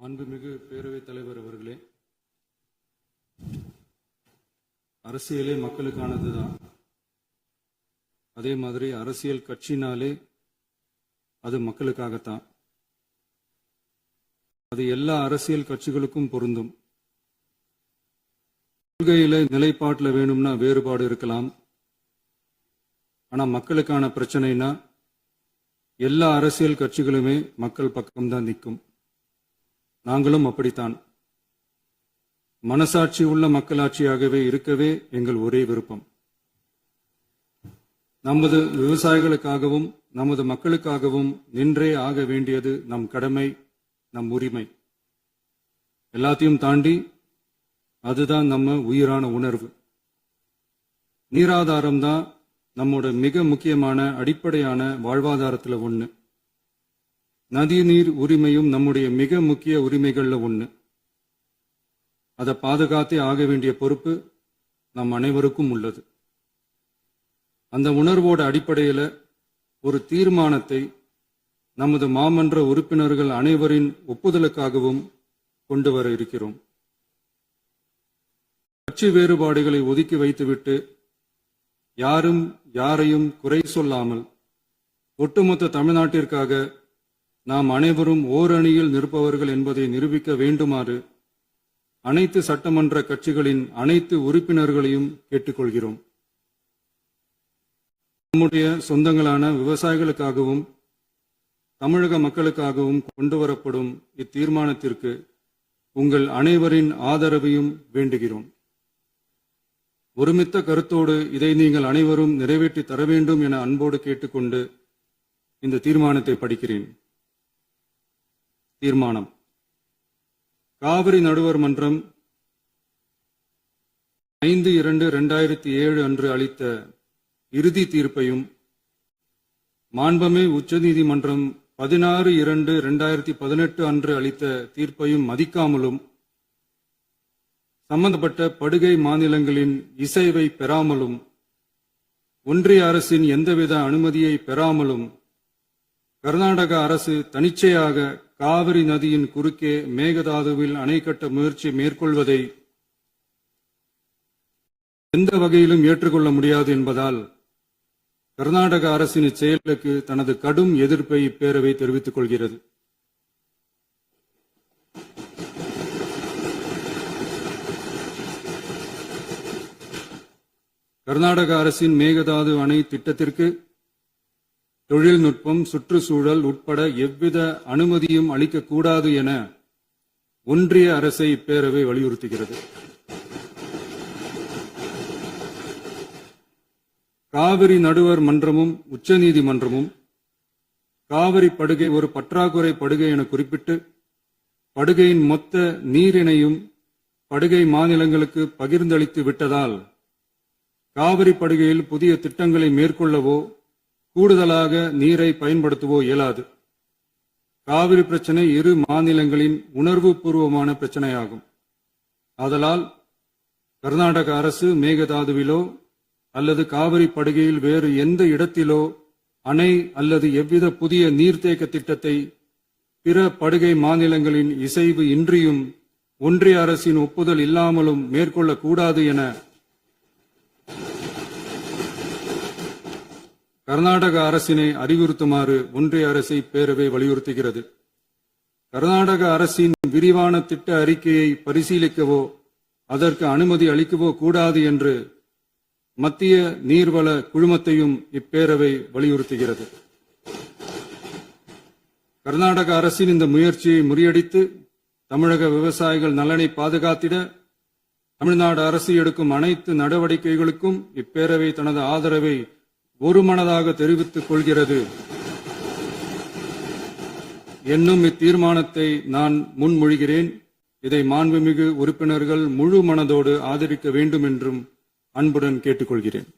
மாண்புமிகு பேரவைத் தலைவர் அவர்களே, அரசியலே மக்களுக்கானதுதான். அதே மாதிரி அரசியல் கட்சினாலே அது மக்களுக்காகத்தான். அது எல்லா அரசியல் கட்சிகளுக்கும் பொருந்தும். கொள்கையில நிலைப்பாட்டில் வேணும்னா வேறுபாடு இருக்கலாம். ஆனா மக்களுக்கான பிரச்சனைனா எல்லா அரசியல் கட்சிகளுமே மக்கள் பக்கம்தான் நிற்கும். நாங்களும் அப்படித்தான். மனசாட்சி உள்ள மக்களாட்சியாகவே இருக்கவே எங்கள் ஒரே விருப்பம். நமது விவசாயிகளுக்காகவும் நமது மக்களுக்காகவும் நின்றே ஆக வேண்டியது நம் கடமை, நம் உரிமை. எல்லாத்தையும் தாண்டி அதுதான் நம்ம உயிரான உணர்வு. நீராதாரம் தான் நம்மோட மிக முக்கியமான அடிப்படையான வாழ்வாதாரத்தில் ஒன்று. நதி நீர் உரிமையும் நம்முடைய மிக முக்கிய உரிமைகள்ல ஒன்று. அதை பாதுகாத்தே ஆக வேண்டிய பொறுப்பு நம் அனைவருக்கும் உள்ளது. அந்த உணர்வோட அடிப்படையில் ஒரு தீர்மானத்தை நமது மாமன்ற உறுப்பினர்கள் அனைவரின் ஒப்புதலுக்காகவும் கொண்டு வர இருக்கிறோம். கட்சி வேறுபாடுகளை ஒதுக்கி வைத்துவிட்டு யாரும் யாரையும் குறை சொல்லாமல் ஒட்டுமொத்த தமிழ்நாட்டிற்காக நாம் அனைவரும் ஓரணியில் நிற்பவர்கள் என்பதை நிரூபிக்க வேண்டுமாறு அனைத்து சட்டமன்ற கட்சிகளின் அனைத்து உறுப்பினர்களையும் கேட்டுக்கொள்கிறோம். நம்முடைய சொந்தங்களான விவசாயிகளுக்காகவும் தமிழக மக்களுக்காகவும் கொண்டு வரப்படும் இத்தீர்மானத்திற்கு உங்கள் அனைவரின் ஆதரவையும் வேண்டுகிறோம். ஒருமித்த கருத்தோடு இதை நீங்கள் அனைவரும் நிறைவேற்றி தர வேண்டும் என அன்போடு கேட்டுக்கொண்டு இந்த தீர்மானத்தை படிக்கிறேன். தீர்மானம்: காவிரி நடுவர் மன்றம் 5/2/2007 அன்று அளித்த இறுதி தீர்ப்பையும் மாண்புமிகு உச்சநீதிமன்றம் 16/2/2018 அன்று அளித்த தீர்ப்பையும் மதிக்காமலும் சம்பந்தப்பட்ட படுகை மாநிலங்களின் இசைவை பெறாமலும் ஒன்றிய அரசின் எந்தவித அனுமதியை பெறாமலும் கர்நாடக அரசு தனிச்சையாக காவிரி நதியின் குறுக்கே மேகதாதுவில் அணை கட்ட முயற்சி மேற்கொள்வதை எந்த வகையிலும் ஏற்றுக்கொள்ள முடியாது என்பதால் கர்நாடக அரசின் செயலுக்கு தனது கடும் எதிர்ப்பை இப்பேரவை தெரிவித்துக் கொள்கிறது. கர்நாடக அரசின் மேகதாது அணை திட்டத்திற்கு தொழில்நுட்பம், சுற்றுச்சூழல் உட்பட எவ்வித அனுமதியும் அளிக்கக்கூடாது என ஒன்றிய அரசை இப்பேரவை வலியுறுத்துகிறது. காவிரி நடுவர் மன்றமும் உச்சநீதிமன்றமும் காவிரி படுகை ஒரு பற்றாக்குறை படுகை என குறிப்பிட்டு படுகையின் மொத்த நீரினையும் படுகை மாநிலங்களுக்கு பகிர்ந்தளித்து விட்டதால் காவிரி படுகையில் புதிய திட்டங்களை மேற்கொள்ளவோ கூடுதலாக நீரை பயன்படுத்தவோ இயலாது. காவிரி பிரச்சனை இரு மாநிலங்களின் உணர்வு பூர்வமான பிரச்சனையாகும். ஆதலால் கர்நாடக அரசு மேகதாதுவிலோ அல்லது காவிரி படுகையில் வேறு எந்த இடத்திலோ அணை அல்லது எவ்வித புதிய நீர்த்தேக்க திட்டத்தை பிற படுகை மாநிலங்களின் இசைவு இன்றியும் ஒன்றிய அரசின் ஒப்புதல் இல்லாமலும் மேற்கொள்ளக்கூடாது என கர்நாடக அரசினை அறிவுறுத்துமாறு ஒன்றிய அரசை பேரவை வலியுறுத்துகிறது. கர்நாடக அரசின் விரிவான திட்ட அறிக்கையை பரிசீலிக்கவோ அதற்கு அனுமதி அளிக்கவோ கூடாது என்று மத்திய நீர்வள குழுமத்தையும் இப்பேரவை வலியுறுத்துகிறது. கர்நாடக அரசின் இந்த முயற்சியை முறியடித்து தமிழக விவசாயிகள் நலனை பாதுகாத்திட தமிழ்நாடு அரசு எடுக்கும் அனைத்து நடவடிக்கைகளுக்கும் இப்பேரவை தனது ஆதரவை ஒருமனதாக தெரிவித்துக் கொள்கிறது என்னும் இத்தீர்மானத்தை நான் முன்மொழிகிறேன். இதை மாண்புமிகு உறுப்பினர்கள் முழு மனதோடு ஆதரிக்க வேண்டும் என்றும் அன்புடன் கேட்டுக்கொள்கிறேன்.